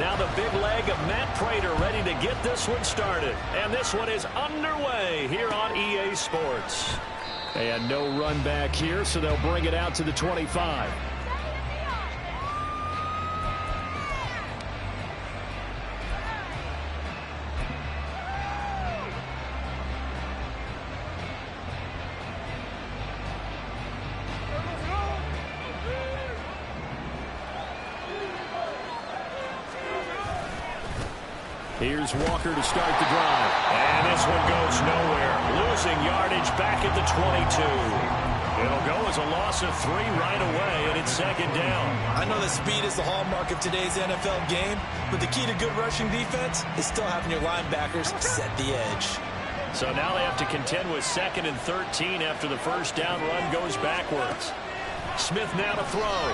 Now the big leg of Matt Prater ready to get this one started. And this one is underway here on EA Sports. And no run back here, so they'll bring it out to the 25. Here's Walker to start the drive. And this one goes nowhere. Losing yardage back at the 22. It'll go as a loss of 3 right away, and it's second down. I know that speed is the hallmark of today's NFL game, but the key to good rushing defense is still having your linebackers set the edge. So now they have to contend with 2nd and 13 after the first down run goes backwards. Smith now to throw.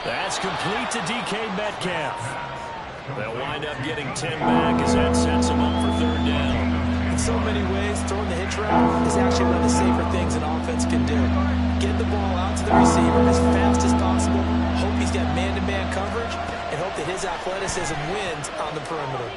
That's complete to DK Metcalf. They'll wind up getting 10 back as that sets them up for 3rd down. In so many ways, throwing the hitch route is actually one of the safer things an offense can do. Get the ball out to the receiver as fast as possible, hope he's got man-to-man coverage, and hope that his athleticism wins on the perimeter.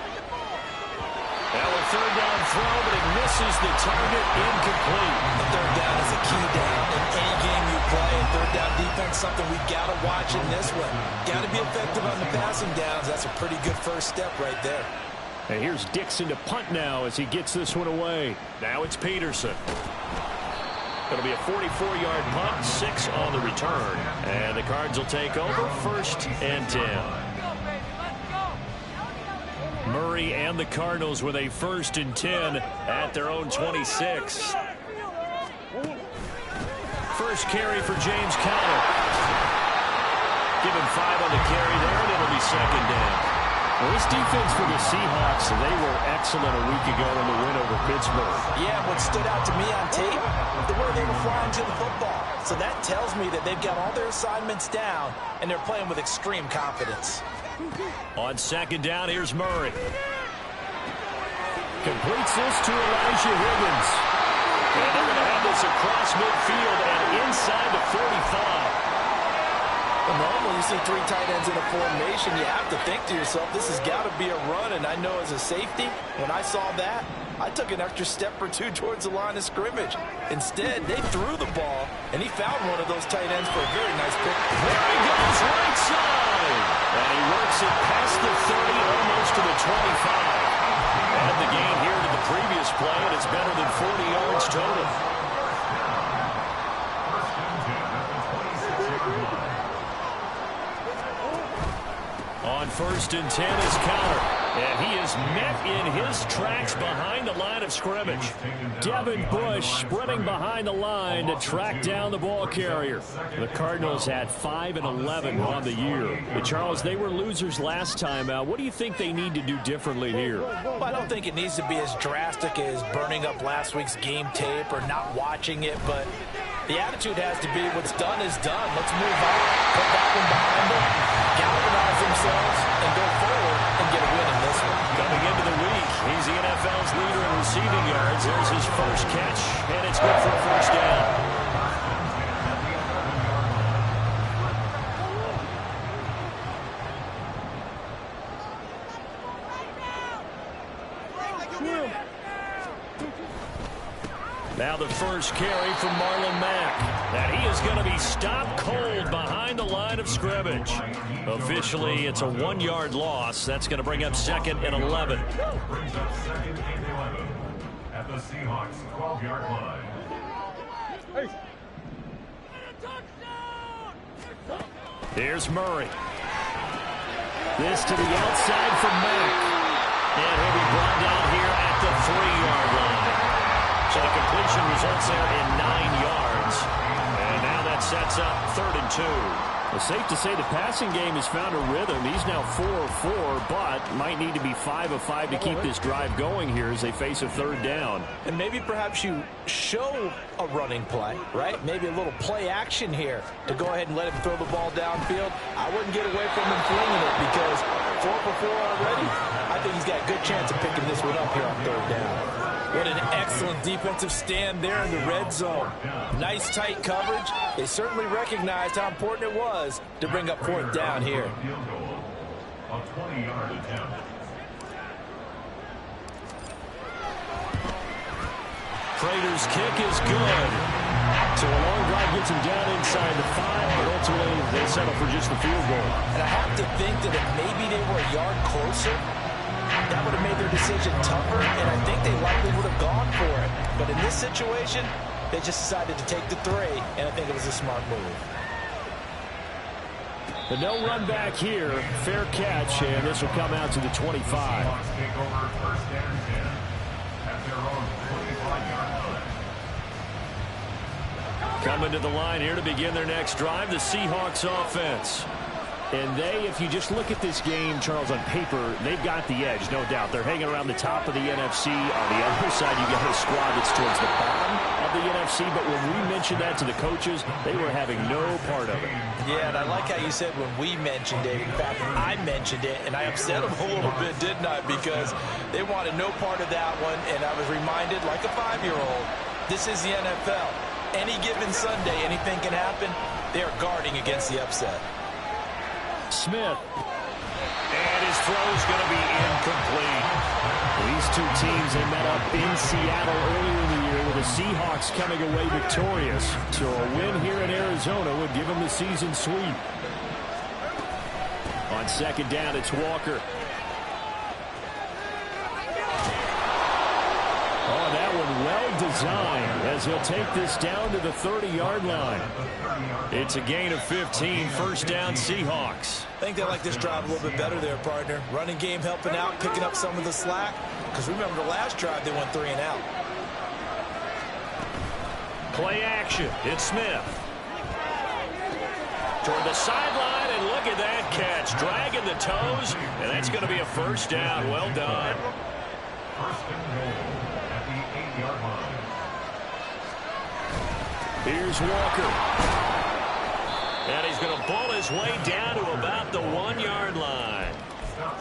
Now a 3rd down throw, but it misses the target, incomplete. The 3rd down is a key down in any game you play. And 3rd down defense, something we've got to watch in this one. Got to be effective on the passing downs. That's a pretty good first step right there. And here's Dixon to punt now as he gets this one away. Now it's Peterson. It'll be a 44-yard punt, 6 on the return. And the Cards will take over 1st and 10. Murray and the Cardinals with a 1st and 10 at their own 26. First carry for James Conner. Give him 5 on the carry there, and it'll be 2nd down. Well, this defense for the Seahawks, they were excellent a week ago in the win over Pittsburgh. Yeah, what stood out to me on tape, the way they were flying to the football. So that tells me that they've got all their assignments down, and they're playing with extreme confidence. On 2nd down, here's Murray. Completes this to Elijah Higgins. And they're going to have this across midfield and inside the 45. Well, normally you see 3 tight ends in a formation, you have to think to yourself, this has got to be a run. And I know as a safety, when I saw that, I took an extra step or 2 towards the line of scrimmage. Instead, they threw the ball, and he found one of those tight ends for a very nice pick. There he goes, right side. And he works it past the 30, almost to the 25. Add the gain here to the previous play, and it's better than 40 yards total. On 1st and 10 is Conner. And he is met in his tracks behind the line of scrimmage. Devin Bush sprinting behind the line to track down the ball carrier. The Cardinals had 5 and 11 on the year. But Charles, they were losers last time out. What do you think they need to do differently here? Well, I don't think it needs to be as drastic as burning up last week's game tape or not watching it, but the attitude has to be what's done is done. Let's move on, put that one behind them, galvanize themselves, and go forward and get a win in this one. Coming into the week, he's the NFL's leader in receiving yards. There's his first catch, and it's good for a 1st down. Now the first carry from Marlon Mack. And he is going to be stopped cold behind the line of scrimmage. Officially, it's a 1-yard loss. That's going to bring up 2nd and 11. Brings up 2nd and 11 at the Seahawks 12-yard line. Here's Murray. This to the outside from Mack. And he'll be brought down here at the 3-yard line. So the completion results there in 9 yards. And now that sets up 3rd and 2. Well, safe to say the passing game has found a rhythm. He's now 4 of 4, but might need to be 5 of 5 to keep this drive going here as they face a 3rd down. And maybe perhaps you show a running play, right? Maybe a little play action here to go ahead and let him throw the ball downfield. I wouldn't get away from him flinging it because 4 for 4 already. I think he's got a good chance of picking this one up here on 3rd down. What an excellent defensive stand there in the red zone. Nice tight coverage. They certainly recognized how important it was to bring up fourth down here. A 20-yard attempt. Prater's kick is good. So a long drive gets him down inside the 5, but ultimately they settle for just the field goal. And I have to think that if maybe they were a yard closer, that would have made their decision tougher, and I think they likely would have gone for it. But in this situation, they just decided to take the 3, and I think it was a smart move. But no run back here. Fair catch, and this will come out to the 25. Seahawks take over first and 10 at their own 25-yard line. Coming to the line here to begin their next drive, the Seahawks offense. And if you just look at this game, Charles, on paper, they've got the edge, no doubt. They're hanging around the top of the NFC. On the other side, you got a squad that's towards the bottom of the NFC. But when we mentioned that to the coaches, they were having no part of it. Yeah, and I like how you said when we mentioned it. In fact, I mentioned it, and I upset them a little bit, didn't I? Because they wanted no part of that one, and I was reminded, like a 5-year-old, this is the NFL. Any given Sunday, anything can happen. They are guarding against the upset. Smith. And his throw is going to be incomplete. These two teams, they met up in Seattle earlier in the year with the Seahawks coming away victorious. So a win here in Arizona would give them the season sweep. On second down, it's Walker. Oh, that one well designed as he'll take this down to the 30-yard line. It's a gain of 15, first down Seahawks. I think they like this drive a little bit better there, partner. Running game helping out, picking up some of the slack. Because remember the last drive, they went 3 and out. Play action. It's Smith. Toward the sideline, and look at that catch. Dragging the toes, and that's going to be a first down. Well done. First and goal at the 8-yard line. Here's Walker. And he's going to pull his way down to about the 1-yard line.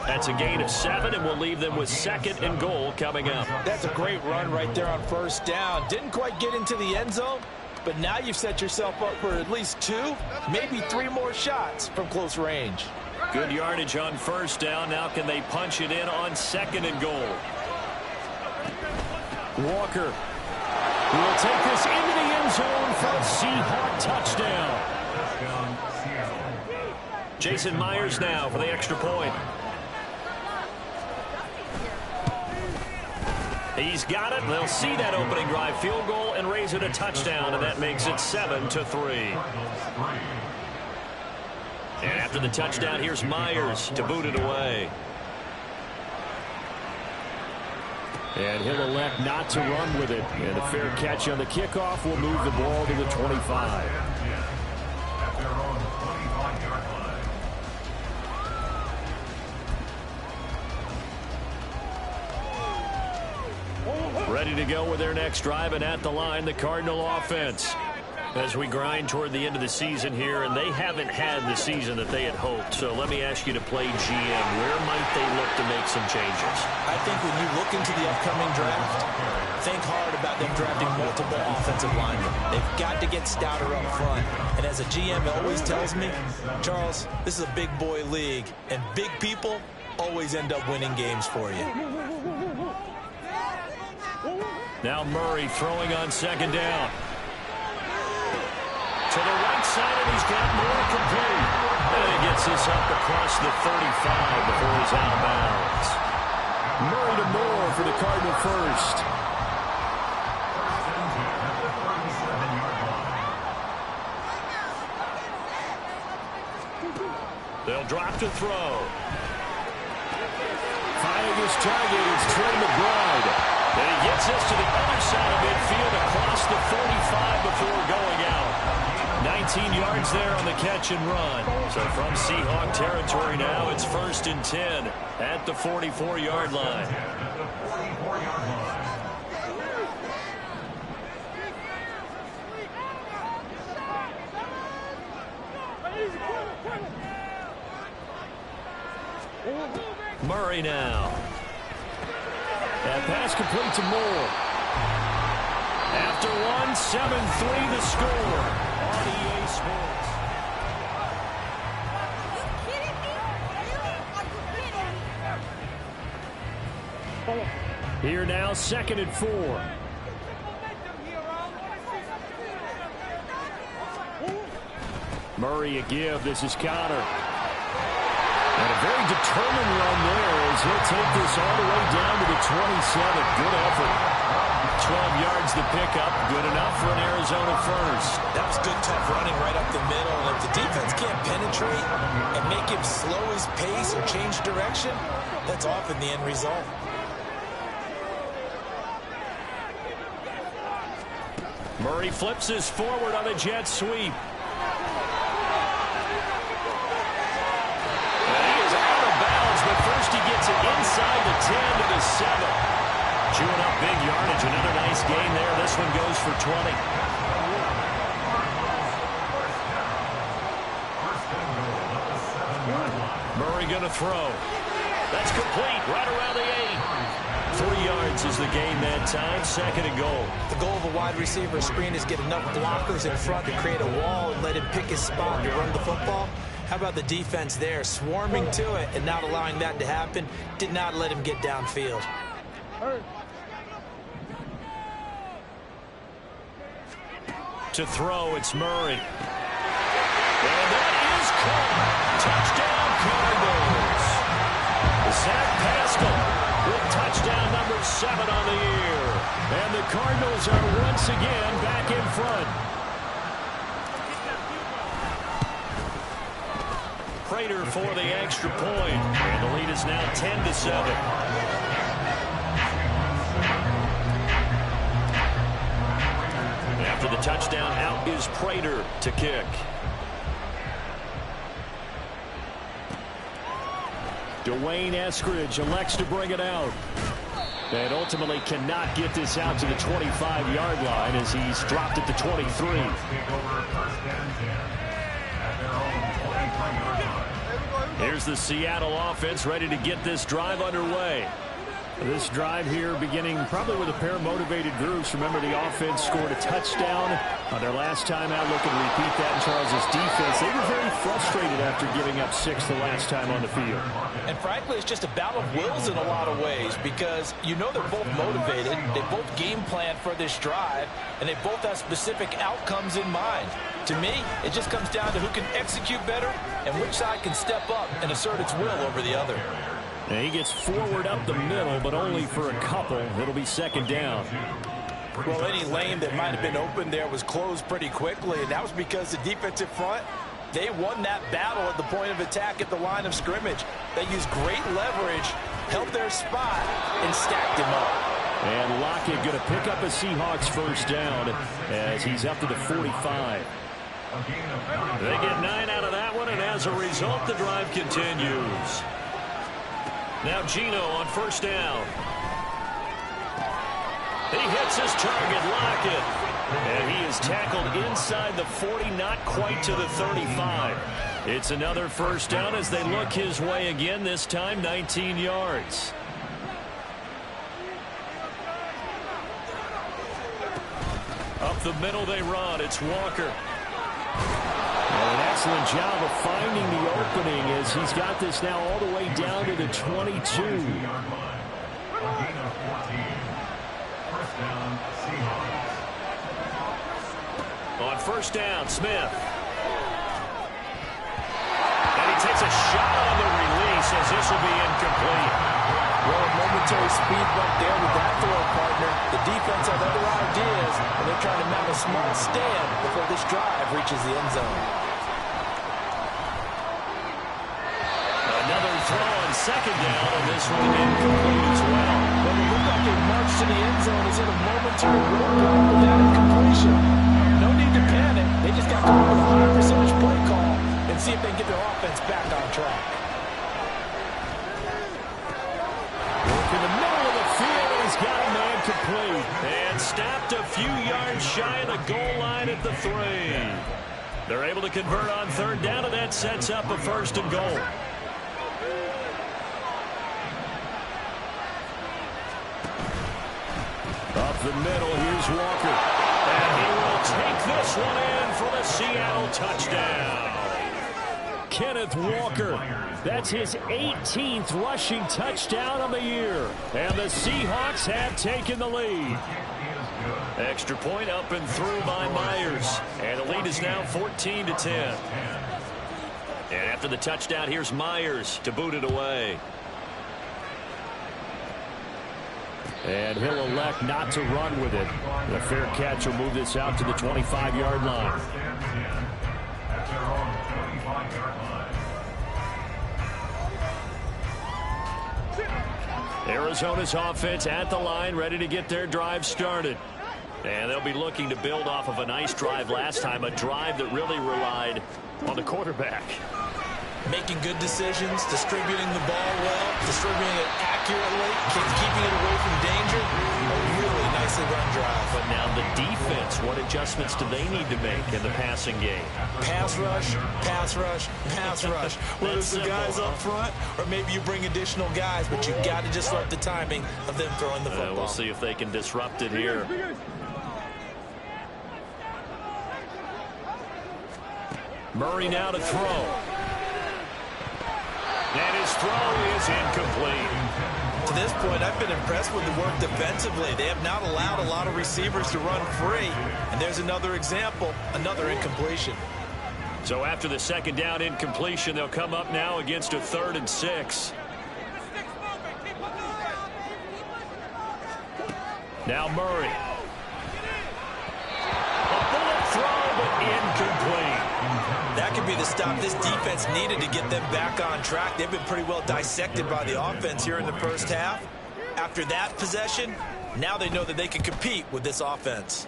That's a gain of 7, and we'll leave them with second and goal coming up. That's a great run right there on first down. Didn't quite get into the end zone, but now you've set yourself up for at least 2, maybe 3 more shots from close range. Good yardage on first down. Now can they punch it in on second and goal? Walker will take this into the end zone for a Seahawk touchdown. Touchdown, Seattle. Jason Myers now for the extra point. He's got it. They'll see that opening drive field goal and raise it a touchdown, and that makes it 7-3. And after the touchdown, here's Myers to boot it away. And he'll elect not to run with it. And a fair catch on the kickoff will move the ball to the 25. At their own 25-yard line. Ready to go with their next drive, and at the line, the Cardinal offense. As we grind toward the end of the season here, and they haven't had the season that they had hoped. So let me ask you to play GM. Where might they look to make some changes? I think when you look into the upcoming draft, think hard about them drafting multiple offensive linemen. They've got to get stouter up front. And as a GM always tells me, Charles, this is a big boy league, and big people always end up winning games for you. Now Murray throwing on second down. To the right side, and he's got more complete. And he gets this up across the 35 before he's out of bounds. Murray to Moore for the Cardinal first. They'll drop to throw. Finding his target is Trey McBride. And he gets this to the other side of midfield across the 45 before going out. 19 yards there on the catch and run. So from Seahawk territory now, it's first and 10 at the 44-yard line. Murray now. That pass complete to Moore. After one, 7-3 the score on EA Sports. Here now, 2nd and 4. Murray a give. This is Connor. And a very determined run there as he'll take this all the way down to the 27. Good effort. 12 yards the pickup. Good enough for an Arizona first. That was good, tough running right up the middle. And if the defense can't penetrate and make him slow his pace or change direction, that's often the end result. Murray flips his forward on a jet sweep. But first he gets it inside the 10 to the 7. Chewing up big yardage. Another nice gain there. This one goes for 20. Murray going to throw. That's complete. Right around the 8. 3 yards is the gain that time. 2nd and goal. The goal of a wide receiver screen is get enough blockers in front to create a wall and let him pick his spot to run the football. How about the defense there, swarming to it and not allowing that to happen? Did not let him get downfield. To throw, it's Murray. And that is caught. Touchdown, Cardinals. Zach Pascal with touchdown number 7 on the year. And the Cardinals are once again back in front. Prater for the extra point. And the lead is now 10 to 7. After the touchdown, out is Prater to kick. Dwayne Eskridge elects to bring it out. And ultimately cannot get this out to the 25-yard line as he's dropped at the 23. Here's the Seattle offense ready to get this drive underway. This drive here beginning probably with a pair of motivated groups. Remember, the offense scored a touchdown on their last time out. Looking to repeat that in Charles' defense. They were very frustrated after giving up 6 the last time on the field. And frankly, it's just a battle of wills in a lot of ways because you know they're both motivated. They both game plan for this drive, and they both have specific outcomes in mind. To me, it just comes down to who can execute better and which side can step up and assert its will over the other. And he gets forward up the middle, but only for a couple. It'll be 2nd down. Well, any lane that might have been open there was closed pretty quickly, and that was because the defensive front, they won that battle at the point of attack at the line of scrimmage. They used great leverage, held their spot, and stacked him up. And Lockett going to pick up a Seahawks first down as he's up to the 45. They get 9 out of that one, and as a result, the drive continues. Now Geno on first down. He hits his target, Lockett. And he is tackled inside the 40, not quite to the 35. It's another first down as they look his way again, this time 19 yards. Up the middle they run. It's Walker. An excellent job of finding the opening as he's got this now all the way down to the 22. On first down, Smith. And he takes a shot on the release as this will be incomplete. Well, a momentary speed bump there with that throw, partner. The defense has other ideas, and they're trying to mount a smart stand before this drive reaches the end zone. Another throw on second down, and this one incomplete as well. But it looked like they marched to the end zone as in a momentary roadblock with that incompletion. No need to panic. They just got to come up with a high percentage play call and see if they can get their offense back on track. In the middle of the field, he's got a man complete. And stopped a few yards shy of the goal line at the 3. They're able to convert on third down, and that sets up a 1st and goal. Up Up the middle, here's Walker. And he will take this one in for the Seattle touchdown. Kenneth Walker, that's his 18th rushing touchdown of the year. And the Seahawks have taken the lead. Extra point up and through by Myers. And the lead is now 14-10. And after the touchdown, here's Myers to boot it away. And he'll elect not to run with it. The fair catch will move this out to the 25-yard line. At their own 25-yard line. Arizona's offense at the line, ready to get their drive started. And they'll be looking to build off of a nice drive last time, a drive that really relied on the quarterback. Making good decisions, distributing the ball well, distributing it accurately, keeping it away from danger. A really nicely run drive. But now the defense, what adjustments do they need to make in the passing game? Pass rush, pass rush, pass rush. Whether it's the simple, guys up front or maybe you bring additional guys, but you've got to disrupt the timing of them throwing the football. We'll see if they can disrupt it here. Murray now to throw. And his throw is incomplete. To this point, I've been impressed with the work defensively. They have not allowed a lot of receivers to run free. And there's another example, another incompletion. So after the second down incompletion, they'll come up now against a 3rd and 6. Now Murray. A bullet throw, but incomplete. That could be the stop this defense needed to get them back on track. They've been pretty well dissected by the offense here in the first half. After that possession, now they know that they can compete with this offense.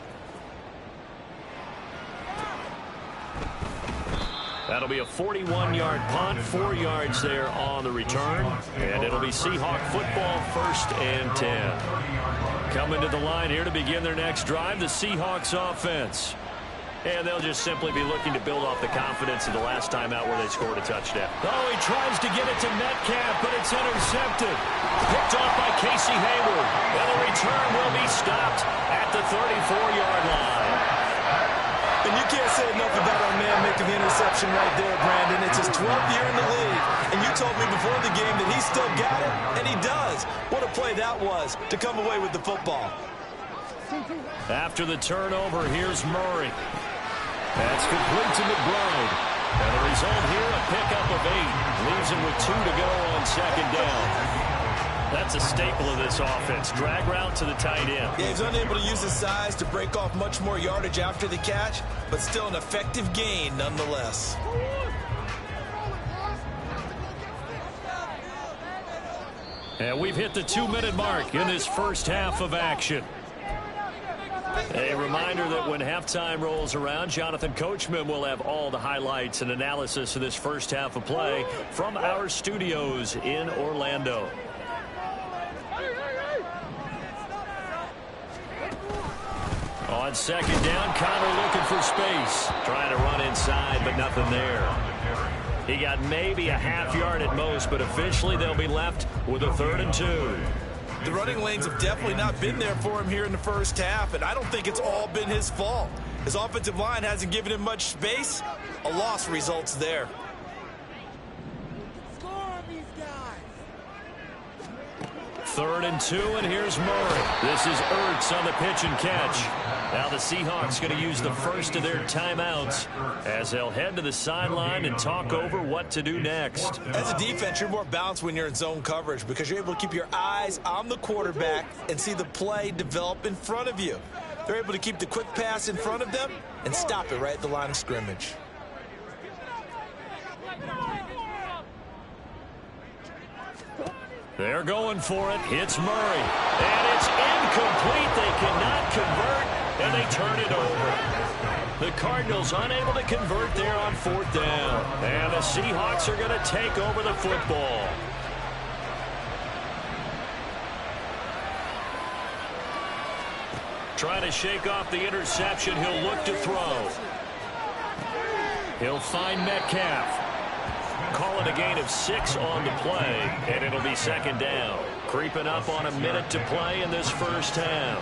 That'll be a 41-yard punt, 4 yards there on the return. And it'll be Seahawk football, 1st and 10. Coming to the line here to begin their next drive, the Seahawks offense. And they'll just simply be looking to build off the confidence of the last time out where they scored a touchdown. Oh, he tries to get it to Metcalf, but it's intercepted. Picked off by Casey Hayward. And the return will be stopped at the 34-yard line. And you can't say enough about our man making the interception right there, Brandon. It's his 12th year in the league. And you told me before the game that he still got it, and he does. What a play that was to come away with the football. After the turnover, here's Murray. That's complete to McBride. And the result here, a pickup of 8. Leaves him with 2 to go on 2nd down. That's a staple of this offense. Drag route to the tight end. Yeah, he's unable to use his size to break off much more yardage after the catch, but still an effective gain nonetheless. And we've hit the 2-minute mark in this first half of action. A reminder that when halftime rolls around, Jonathan Coachman will have all the highlights and analysis of this first half of play from our studios in Orlando. On 2nd down, Connor looking for space. Trying to run inside, but nothing there. He got maybe a half yard at most, but officially they'll be left with a 3rd and 2. The running lanes have definitely not been there for him here in the first half, and I don't think it's all been his fault. His offensive line hasn't given him much space. A loss results there. 3rd and 2, and here's Murray. This is Ertz on the pitch and catch. Now the Seahawks going to use the first of their timeouts as they'll head to the sideline and talk over what to do next. As a defense, you're more balanced when you're in zone coverage because you're able to keep your eyes on the quarterback and see the play develop in front of you. They're able to keep the quick pass in front of them and stop it right at the line of scrimmage. They're going for it. It's Murray. And it's incomplete. They cannot convert, and they turn it over. The Cardinals unable to convert there on 4th down. And the Seahawks are going to take over the football. Trying to shake off the interception. He'll look to throw. He'll find Metcalf. Call it a gain of 6 on the play, and it'll be 2nd down. Creeping up on a minute to play in this first half.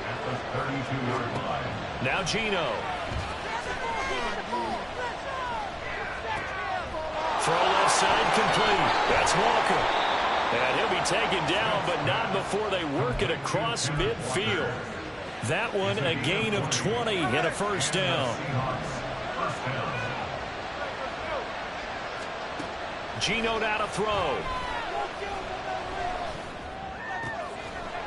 At the 32-yard line. Now Geno. Throw left side complete. That's Walker. And he'll be taken down, but not before they work it across midfield. That one a gain of 20 and a first down. Geno now to throw.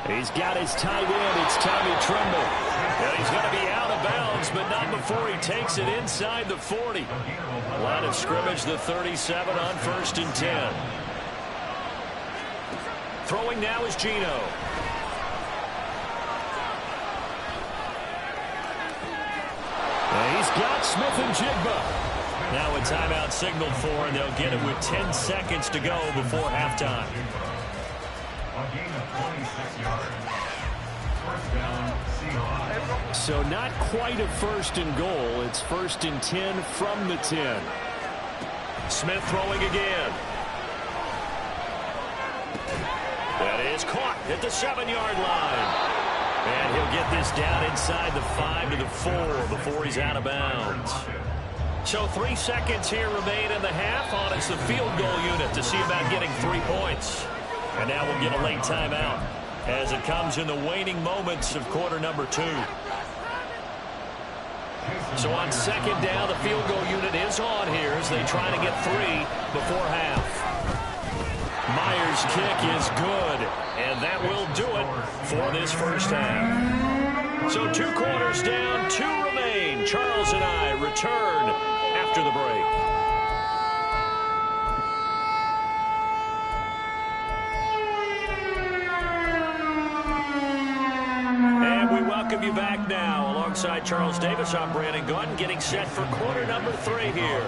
He's got his tight end. It's Tommy Tremble. And he's going to be out of bounds, but not before he takes it inside the 40. Line of scrimmage, the 37 on 1st and 10. Throwing now is Geno. And he's got Smith and Jigba. Now a timeout signaled for, and they'll get it with 10 seconds to go before halftime. A gain of 26 yards. First down, Seahawks. So not quite a first and goal. It's 1st and 10 from the 10. Smith throwing again. That is caught at the 7-yard line. And he'll get this down inside the 5 to the 4 before he's out of bounds. So 3 seconds here remain in the half. On it's the field goal unit to see about getting 3 points. And now we'll get a late timeout as it comes in the waning moments of quarter number 2. So on 2nd down, the field goal unit is on here as they try to get 3 before half. Myers' kick is good, and that will do it for this first half. So 2 quarters down, 2 remain. Charles and I return after the break. And we welcome you back now. Alongside Charles Davis, I'm Brandon Gaudin, getting set for quarter number 3 here.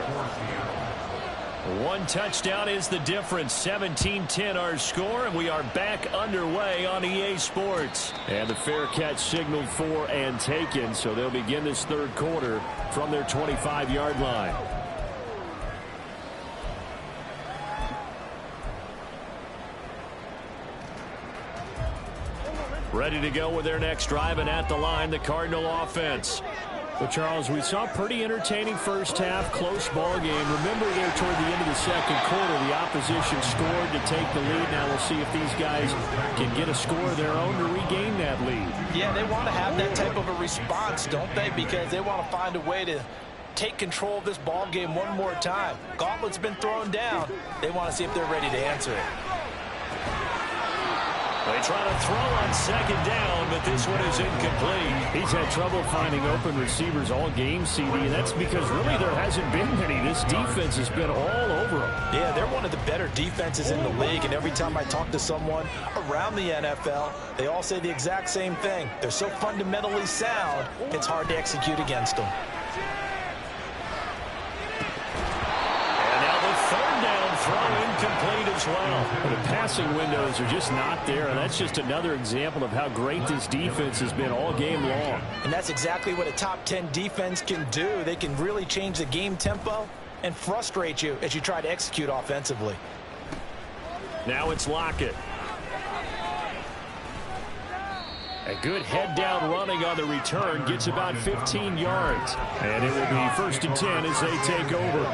1 touchdown is the difference. 17-10 our score, and we are back underway on EA Sports. And the fair catch signaled for and taken, so they'll begin this 3rd quarter from their 25-yard line. Ready to go with their next drive, and at the line, the Cardinal offense. Well, Charles, we saw a pretty entertaining first half, close ball game. Remember there toward the end of the 2nd quarter, the opposition scored to take the lead. Now we'll see if these guys can get a score of their own to regain that lead. Yeah, they want to have that type of a response, don't they? Because they want to find a way to take control of this ball game one more time. Gauntlet's been thrown down. They want to see if they're ready to answer it. They try to throw on 2nd down, but this one is incomplete. He's had trouble finding open receivers all game, CD, and that's because really there hasn't been many. This defense has been all over them. Yeah, they're one of the better defenses in the league, and every time I talk to someone around the NFL, they all say the exact same thing. They're so fundamentally sound, it's hard to execute against them. Throw incomplete as well. The passing windows are just not there, and that's just another example of how great this defense has been all game long. And that's exactly what a top 10 defense can do. They can really change the game tempo and frustrate you as you try to execute offensively. Now it's Lockett. A good head-down running on the return gets about 15 yards. And it will be 1st and 10 as they take over.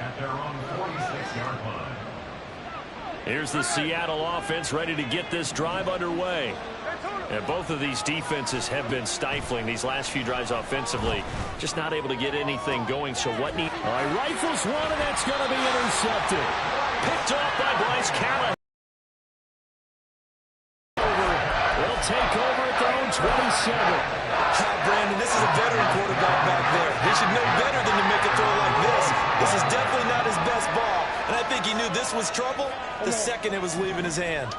At their own 46-yard line. Here's the Seattle offense ready to get this drive underway. And both of these defenses have been stifling these last few drives offensively. Just not able to get anything going. So what need... All right, rifles one, and that's going to be intercepted. Picked off by Bryce Callahan. They'll take over at their own 27. Brandon, this is a veteran quarterback back there. He should know better than to make a throw like this. This is definitely not his best ball. And I think he knew this was trouble the second it was leaving his hand.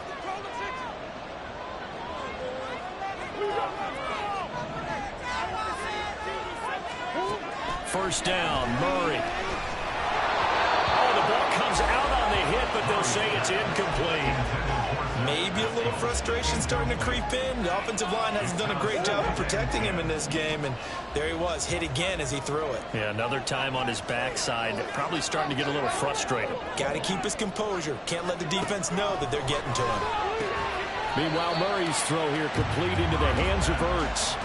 First down, Murray. Oh, the ball comes out on the hit, but but they'll say it's incomplete. Maybe a little frustration starting to creep in. The offensive line hasn't done a great job of protecting him in this game, and there he was, hit again as he threw it. Yeah, another time on his backside, probably starting to get a little frustrated. Got to keep his composure. Can't let the defense know that they're getting to him. Meanwhile, Murray's throw here complete into the hands of Ertz.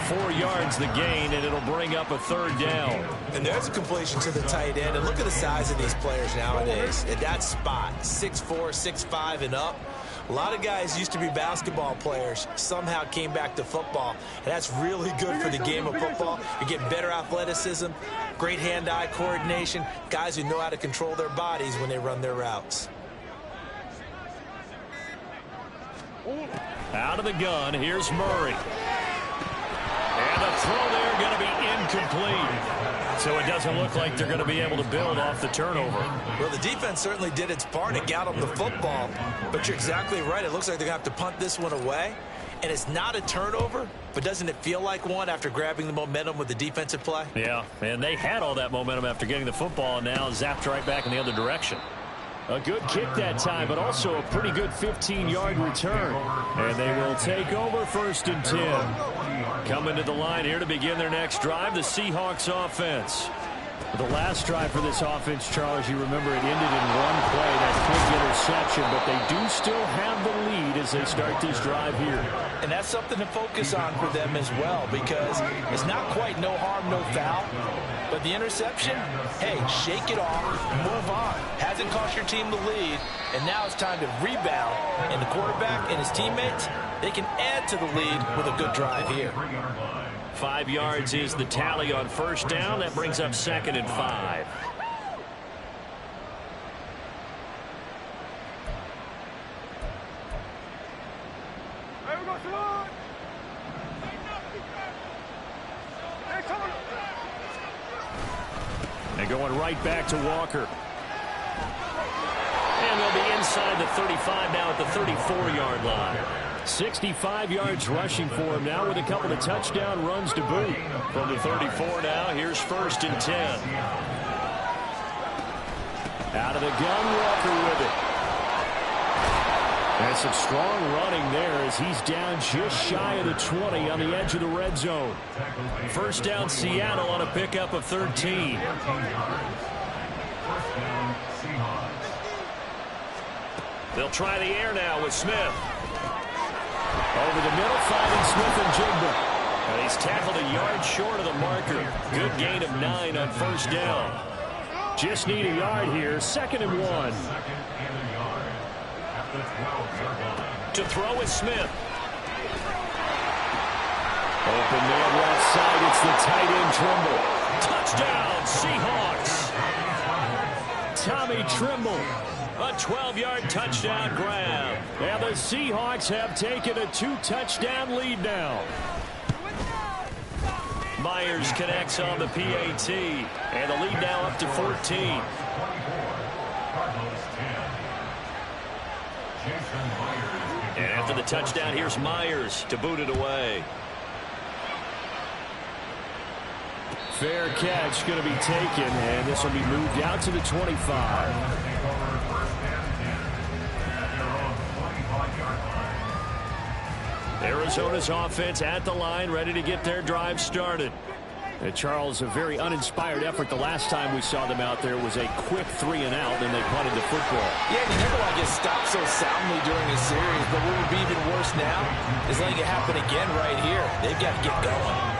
4 yards the gain, and it'll bring up a third down. And there's a completion to the tight end. And look at the size of these players nowadays. At that spot, 6'4", 6'5", and up. A lot of guys used to be basketball players, somehow came back to football, and that's really good for the game of football. You get better athleticism, great hand-eye coordination, guys who know how to control their bodies when they run their routes. Out of the gun, here's Murray. And the throw there going to be incomplete. So it doesn't look like they're going to be able to build off the turnover. Well, the defense certainly did its part to get them the football. But you're exactly right. It looks like they're going to have to punt this one away. And it's not a turnover, but doesn't it feel like one after grabbing the momentum with the defensive play? Yeah, and they had all that momentum after getting the football, and now zapped right back in the other direction. A good kick that time, but also a pretty good 15-yard return. And they will take over 1st and 10. Coming to the line here to begin their next drive, the Seahawks offense. The last drive for this offense, Charles, you remember it ended in one play, that quick interception, but they do still have the lead as they start this drive here. And that's something to focus on for them as well, because it's not quite no harm, no foul. But the interception, hey, shake it off, move on. Hasn't cost your team the lead, and now it's time to rebound. And the quarterback and his teammates, they can add to the lead with a good drive here. 5 yards is the tally on 1st down. That brings up 2nd and 5. They're going right back to Walker. And they'll be inside the 35 now at the 34-yard line. 65 yards rushing for him now with a couple of touchdown runs to boot. From the 34 now, here's 1st and 10. Out of the gun, Walker with it. And some strong running there as he's down just shy of the 20 on the edge of the red zone. 1st down, Seattle on a pickup of 13. They'll try the air now with Smith. Over the middle, finding Smith and Jigba. And he's tackled a yard short of the marker. Good gain of 9 on 1st down. Just need a yard here. 2nd and 1. To throw is Smith. Open man left side. It's the tight end Trimble. Touchdown, Seahawks. Tommy Trimble. A 12-yard touchdown grab. And the Seahawks have taken a 2-touchdown lead now. Myers connects on the PAT. And the lead now up to 14. And after the touchdown, here's Myers to boot it away. Fair catch going to be taken, and this will be moved out to the 25. Arizona's offense at the line, ready to get their drive started. And Charles, a very uninspired effort the last time we saw them out there was a quick 3-and-out, and they punted the football. Yeah, you never want to get stopped so soundly during a series, but what would be even worse now is letting it happen again right here. They've got to get going.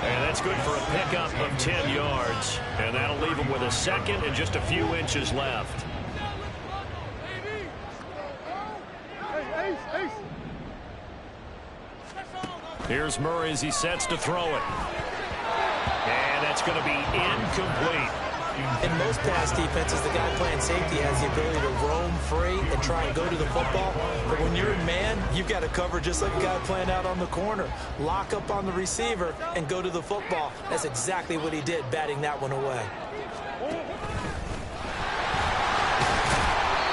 And that's good for a pickup of 10 yards. And that'll leave them with a 2nd and just a few inches left. Here's Murray as he sets to throw it. And that's going to be incomplete. In most pass defenses, the guy playing safety has the ability to roam free and try and go to the football. But when you're in man, you've got to cover just like a guy playing out on the corner. Lock up on the receiver and go to the football. That's exactly what he did, batting that one away.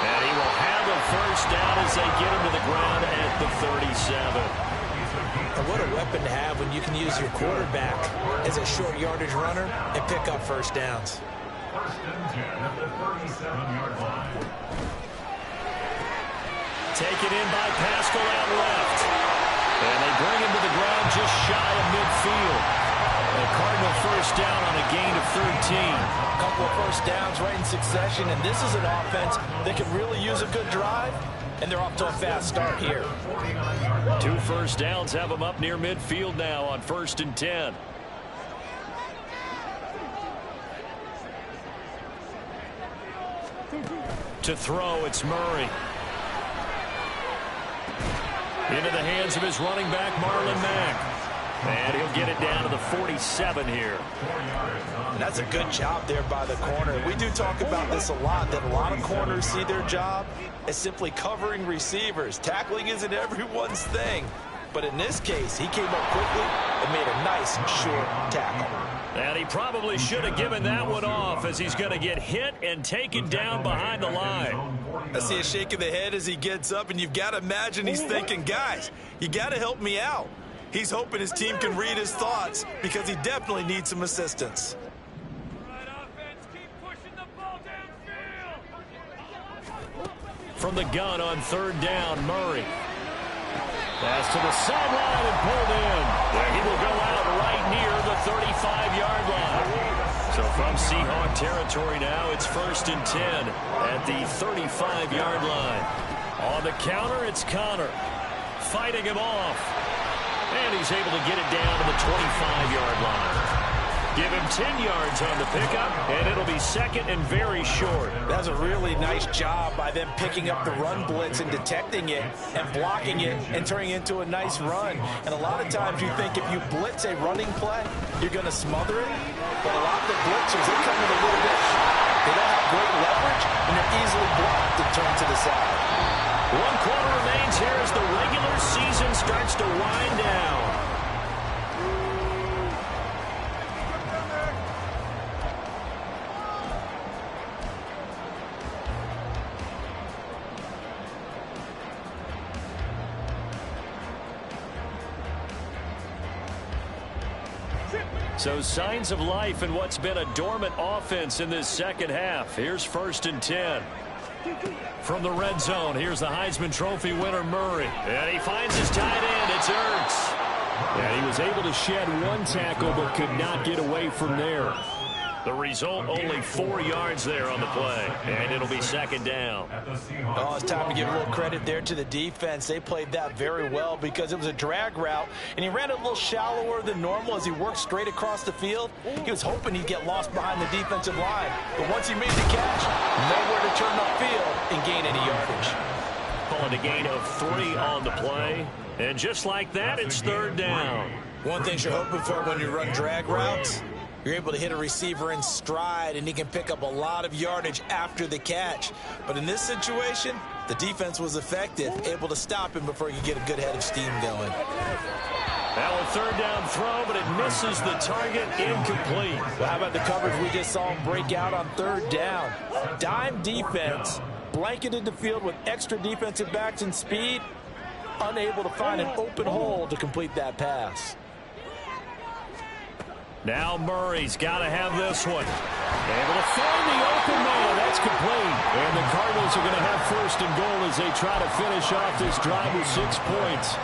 And he will have a 1st down as they get him to the ground at the 37. And what a weapon to have when you can use your quarterback as a short yardage runner and pick up 1st downs. 1st and 10 at the 37-yard line. Taken in by Pascal out left. And they bring him to the ground just shy of midfield. A Cardinal first down on a gain of 13. A couple of first downs right in succession, and this is an offense that could really use a good drive, and they're off to a fast start here. 2 first downs have them up near midfield now on 1st and 10. To throw, it's Murray. Into the hands of his running back, Marlon Mack. And he'll get it down to the 47 here. And that's a good job there by the corner. We do talk about this a lot, that a lot of corners see their job as simply covering receivers. Tackling isn't everyone's thing. But in this case, he came up quickly and made a nice, short tackle. And he probably should have given that one off, as he's going to get hit and taken down behind the line. I see a shake of the head as he gets up, and you've got to imagine he's thinking, guys, you got to help me out. He's hoping his team can read his thoughts because he definitely needs some assistance. From the gun on 3rd down, Murray. Pass to the sideline and pulled in. He will go out right near the 35-yard line. So from Seahawk territory now, it's 1st and 10 at the 35-yard line. On the counter, it's Connor fighting him off. And he's able to get it down to the 25-yard line. Give him 10 yards on the pickup, and it'll be 2nd and very short. That's a really nice job by them picking up the run blitz and detecting it and blocking it and turning it into a nice run. And a lot of times you think if you blitz a running play, you're going to smother it. But a lot of the blitzers, they come in a little bit shy. They don't have great leverage, and they're easily blocked and turned to the side. 1 quarter remains here as the regular season starts to wind down. So signs of life in what's been a dormant offense in this second half. Here's 1st and 10. From the red zone, here's the Heisman Trophy winner, Murray. And he finds his tight end. It's Ertz. And he was able to shed 1 tackle but could not get away from there. The result, only 4 yards there on the play. And it'll be 2nd down. Oh, it's time to give a little credit there to the defense. They played that very well because it was a drag route, and he ran it a little shallower than normal as he worked straight across the field. He was hoping he'd get lost behind the defensive line. But once he made the catch, nowhere to turn upfield and gain any yardage. Calling a gain of 3 on the play. And just like that, it's 3rd down. One thing you're hoping for when you run drag routes, you're able to hit a receiver in stride, and he can pick up a lot of yardage after the catch. But in this situation, the defense was effective, able to stop him before he could get a good head of steam going. Now a 3rd down throw, but it misses the target, incomplete. Well, how about the coverage we just saw him break out on 3rd down? Dime defense, blanketed the field with extra defensive backs and speed, unable to find an open hole to complete that pass. Now Murray's got to have this one. Able to find the open man. That's complete. And the Cardinals are going to have 1st and goal as they try to finish off this drive with 6 points.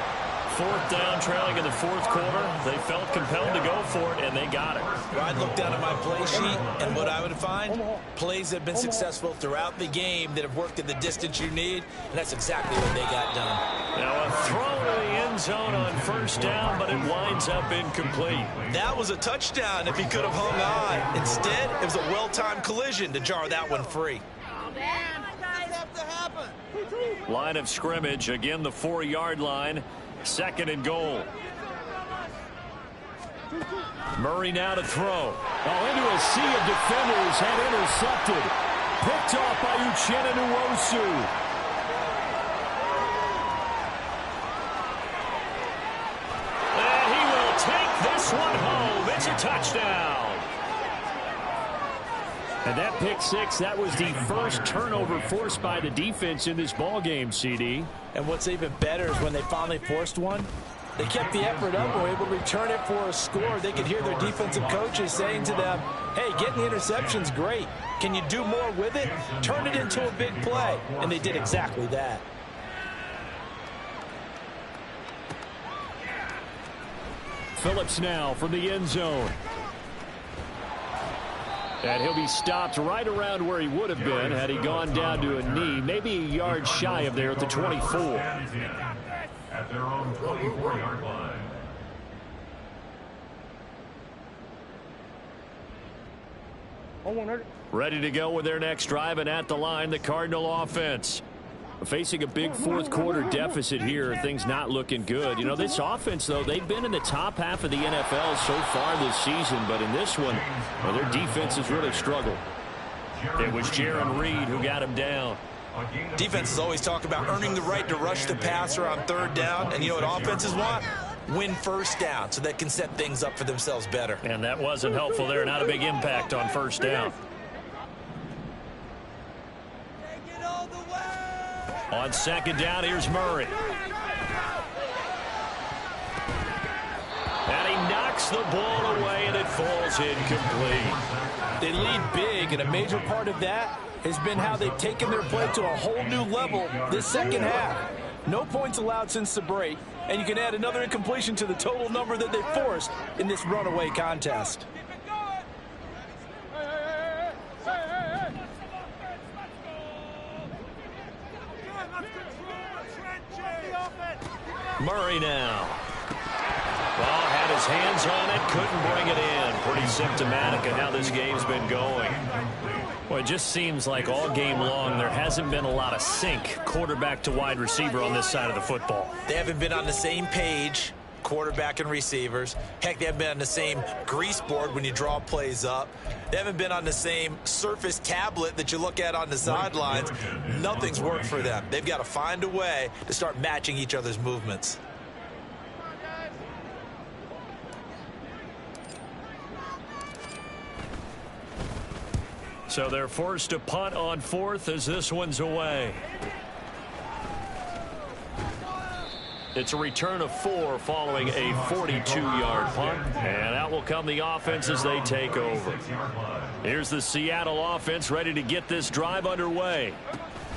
4th down, trailing in the 4th quarter. They felt compelled to go for it, and they got it. Well, I'd look down at my play sheet, and what I would find, plays have been successful throughout the game that have worked at the distance you need, and that's exactly what they got done. Now a throw to the end zone on 1st down, but it winds up incomplete. That was a touchdown if he could have hung on. Instead, it was a well-timed collision to jar that one free. Line of scrimmage, again the 4-yard line. 2nd and goal. Murray now to throw. Oh, into a sea of defenders, and intercepted. Picked off by Uchenna Nwosu. And he will take this one home. It's a touchdown. And that pick 6, that was the first turnover forced by the defense in this ballgame, CD. And what's even better is when they finally forced one, they kept the effort up and were able to return it for a score. They could hear their defensive coaches saying to them, hey, getting the interception's great. Can you do more with it? Turn it into a big play. And they did exactly that. Phillips now from the end zone. And he'll be stopped right around where he would have been had he gone down to a knee, maybe a yard shy of there at the 24. At their own 24-yard line. Ready to go with their next drive, and at the line, the Cardinal offense. Facing a big fourth quarter deficit here, things not looking good. You know, this offense, though, they've been in the top half of the NFL so far this season, but in this one, well, their defense has really struggled. It was Jarran Reed who got him down. Defenses always talk about earning the right to rush the passer on third down, and you know what offenses want? Win first down so they can set things up for themselves better. And that wasn't helpful there. Not a big impact on first down. On second down, here's Murray. And he knocks the ball away, and it falls incomplete. They lead big, and a major part of that has been how they've taken their play to a whole new level this second half. No points allowed since the break, and you can add another incompletion to the total number that they forced in this runaway contest. Murray now. Well, had his hands on it, couldn't bring it in. Pretty symptomatic of how this game's been going. Well, it just seems like all game long there hasn't been a lot of sync quarterback to wide receiver on this side of the football. They haven't been on the same page, quarterback and receivers. Heck, they haven't been on the same grease board when you draw plays up. They haven't been on the same Surface tablet that you look at on the sidelines. Nothing's worked for them. They've got to find a way to start matching each other's movements. So they're forced to punt on fourth as this one's away. It's a return of 4 following a 42-yard punt. And out will come the offense as they take over. Here's the Seattle offense ready to get this drive underway.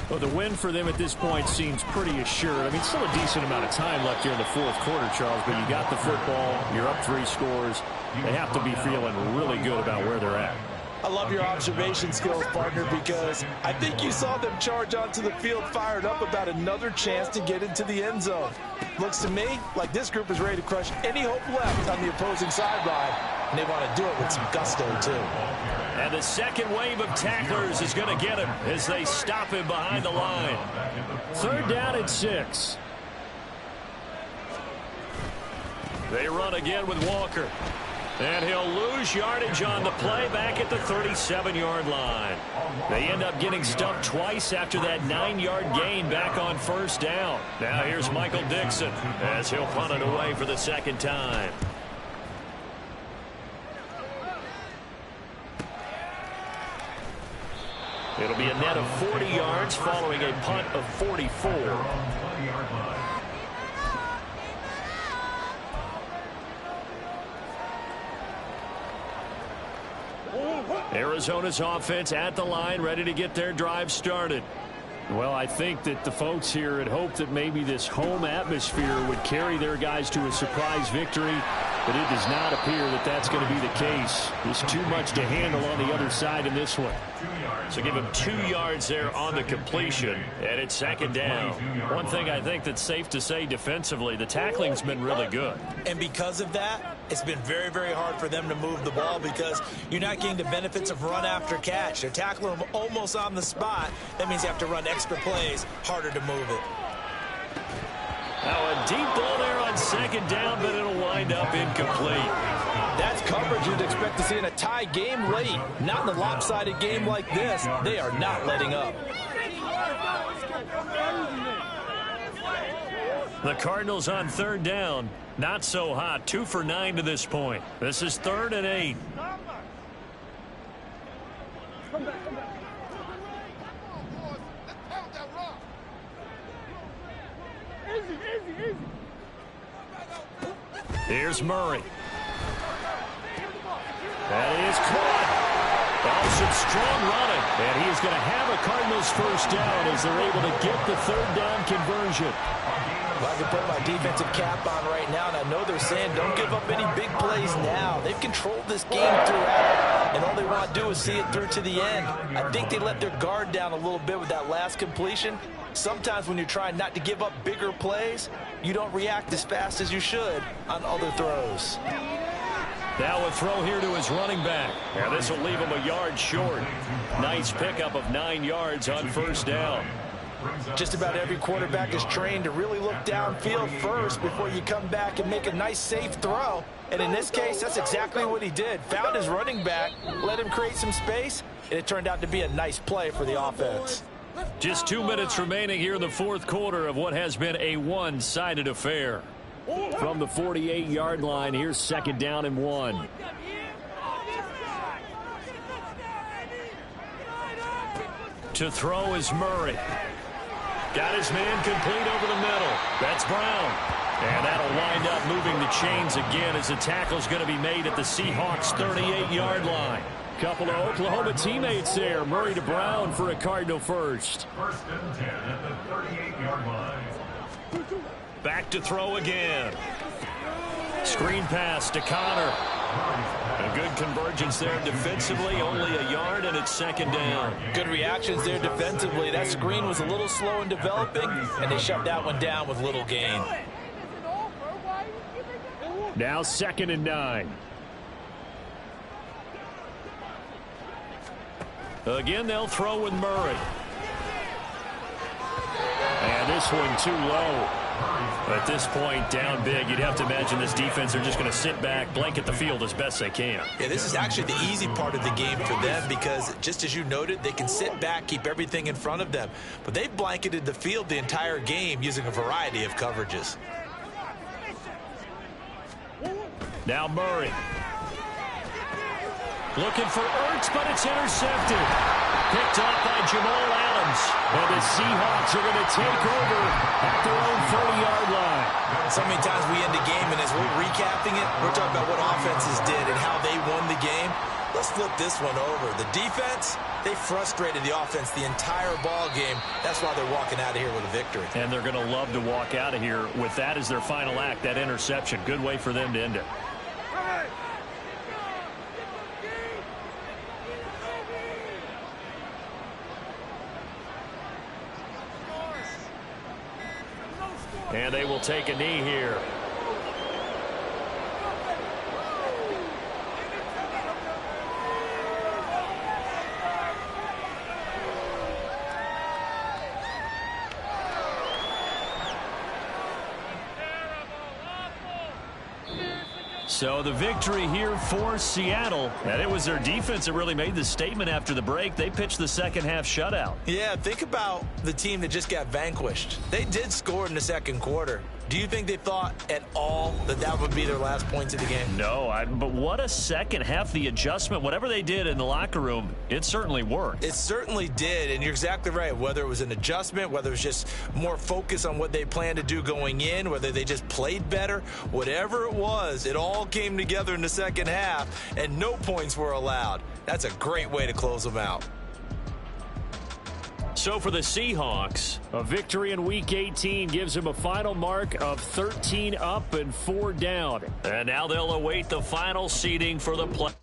Well, the win for them at this point seems pretty assured. I mean, still a decent amount of time left here in the fourth quarter, Charles, but you got the football, you're up 3 scores. They have to be feeling really good about where they're at. I love your observation skills, partner, because I think you saw them charge onto the field fired up about another chance to get into the end zone. Looks to me like this group is ready to crush any hope left on the opposing sideline, and they want to do it with some gusto, too. And the second wave of tacklers is going to get him as they stop him behind the line. Third down and 6. They run again with Walker. And he'll lose yardage on the play back at the 37-yard line. They end up getting stuffed twice after that 9-yard gain back on first down. Now here's Michael Dixon as he'll punt it away for the second time. It'll be a net of 40 yards following a punt of 44. Arizona's offense at the line, ready to get their drive started. Well, I think that the folks here had hoped that maybe this home atmosphere would carry their guys to a surprise victory, but it does not appear that that's going to be the case. There's too much to handle on the other side in this one. So give him 2 yards there on the completion, and it's second down. One thing I think that's safe to say defensively, the tackling's been really good. And because of that, it's been very, very hard for them to move the ball because you're not getting the benefits of run after catch. They're tackling them almost on the spot. That means you have to run extra plays, harder to move it. Now a deep ball there on second down, but it'll wind up incomplete. That's coverage you'd expect to see in a tie game late. Not in a lopsided game like this. They are not letting up. The Cardinals on third down. Not so hot. 2 for 9 to this point. This is 3rd and 8. Here's Murray. That is caught. Oh, some strong running. And he is going to have a Cardinals first down as they're able to get the third down conversion. Well, I can put my defensive cap on right now, and I know they're saying don't give up any big plays now. They've controlled this game throughout, and all they want to do is see it through to the end. I think they let their guard down a little bit with that last completion. Sometimes when you're trying not to give up bigger plays, you don't react as fast as you should on other throws. Now a throw here to his running back. And this will leave him a yard short. Nice pickup of 9 yards on first down. Just about every quarterback is trained to really look downfield first before you come back and make a nice, safe throw. And in this case, that's exactly what he did. Found his running back, let him create some space, and it turned out to be a nice play for the offense. Just 2 minutes remaining here in the fourth quarter of what has been a one-sided affair. From the 48-yard line, here's second down and 1. To throw is Murray. Got his man complete over the middle. That's Brown. And that'll wind up moving the chains again as the tackle's going to be made at the Seahawks' 38-yard line. Couple of Oklahoma teammates there. Murray to Brown for a Cardinal first. First and 10 at the 38-yard line. Back to throw again. Screen pass to Connor. A good convergence there defensively, only a yard, and it's second down. Good reactions there defensively. That screen was a little slow in developing, and they shut that one down with little gain. Now second and 9. Again, they'll throw with Murray. And this one too low. At this point, down big, you'd have to imagine this defense are just going to sit back, blanket the field as best they can. Yeah, this is actually the easy part of the game for them because, just as you noted, they can sit back, keep everything in front of them. But they've blanketed the field the entire game using a variety of coverages. Now Murray. Looking for Ertz, but it's intercepted. Picked up by Jamal Adams. And the Seahawks are going to take over at their own 40-yard line. So many times we end the game, and as we're recapping it, we're talking about what offenses did and how they won the game. Let's flip this one over. The defense, they frustrated the offense the entire ball game. That's why they're walking out of here with a victory. And they're going to love to walk out of here with that as their final act, that interception. Good way for them to end it. And they will take a knee here. So the victory here for Seattle. And it was their defense that really made the statement after the break. They pitched the second half shutout. Yeah, think about the team that just got vanquished. They did score in the second quarter. Do you think they thought at all that that would be their last points of the game? No, but what a second half. The adjustment, whatever they did in the locker room, it certainly worked. It certainly did, and you're exactly right. Whether it was an adjustment, whether it was just more focus on what they planned to do going in, whether they just played better, whatever it was, it all came together in the second half, and no points were allowed. That's a great way to close them out. So for the Seahawks, a victory in Week 18 gives them a final mark of 13 up and 4 down. And now they'll await the final seeding for the play.